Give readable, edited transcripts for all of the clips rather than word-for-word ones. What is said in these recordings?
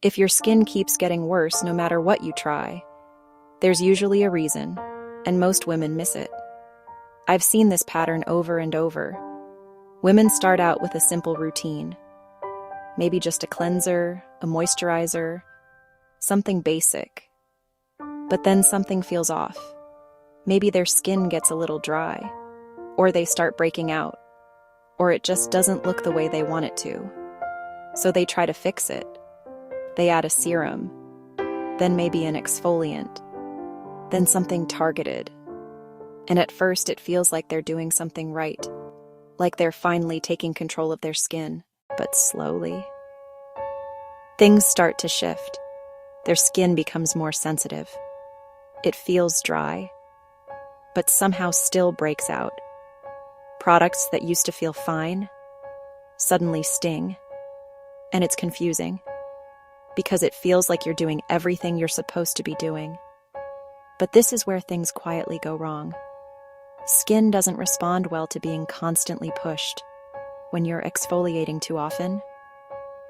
If your skin keeps getting worse no matter what you try, there's usually a reason, and most women miss it. I've seen this pattern over and over. Women start out with a simple routine, maybe just a cleanser, a moisturizer, something basic. But then something feels off. Maybe their skin gets a little dry, or they start breaking out, or it just doesn't look the way they want it to. So they try to fix it. They add a serum, then maybe an exfoliant, then something targeted. And at first it feels like they're doing something right, like they're finally taking control of their skin, but slowly. Things start to shift. Their skin becomes more sensitive. It feels dry, but somehow still breaks out. Products that used to feel fine suddenly sting, and it's confusing because it feels like you're doing everything you're supposed to be doing. But this is where things quietly go wrong. Skin doesn't respond well to being constantly pushed. When you're exfoliating too often,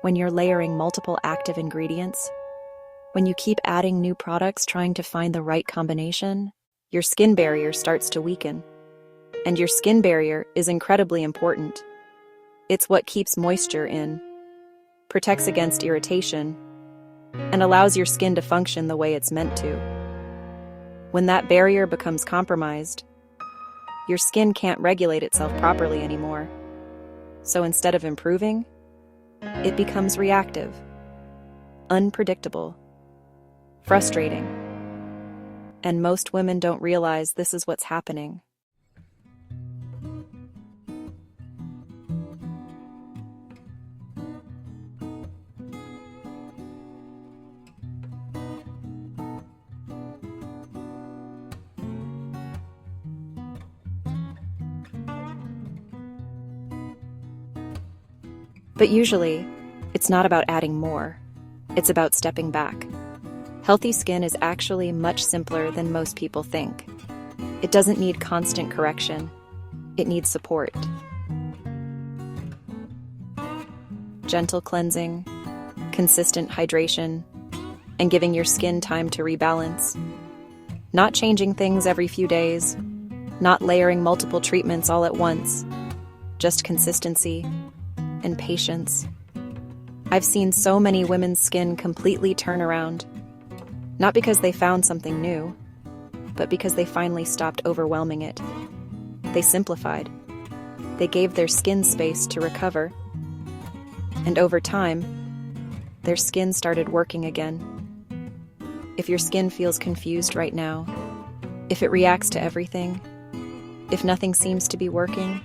when you're layering multiple active ingredients, when you keep adding new products trying to find the right combination, your skin barrier starts to weaken. And your skin barrier is incredibly important. It's what keeps moisture in, protects against irritation, and allows your skin to function the way it's meant to. When that barrier becomes compromised, your skin can't regulate itself properly anymore. So instead of improving, it becomes reactive, unpredictable, frustrating. And most women don't realize this is what's happening. But usually, it's not about adding more. It's about stepping back. Healthy skin is actually much simpler than most people think. It doesn't need constant correction. It needs support. Gentle cleansing, consistent hydration, and giving your skin time to rebalance. Not changing things every few days, not layering multiple treatments all at once. Just consistency and patience. I've seen so many women's skin completely turn around, not because they found something new, but because they finally stopped overwhelming it. They simplified. They gave their skin space to recover. And over time, their skin started working again. If your skin feels confused right now, if it reacts to everything, if nothing seems to be working,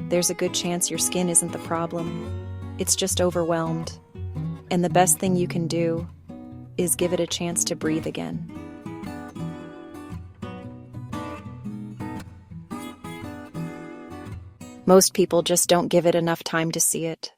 there's a good chance your skin isn't the problem. It's just overwhelmed. And the best thing you can do is give it a chance to breathe again. Most people just don't give it enough time to see it.